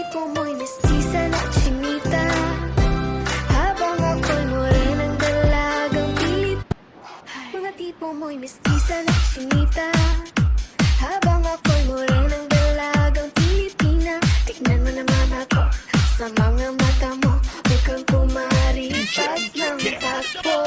tipo mo'y mestiza na chinita, habang ako'y morenang dalagang Pilip. Mga tipo mo'y mestiza na chinita, habang ako'y morenang dalagang Pilipina. Tignan mo naman ako sa mga mata mo, mukhang kumaripas ng takbo.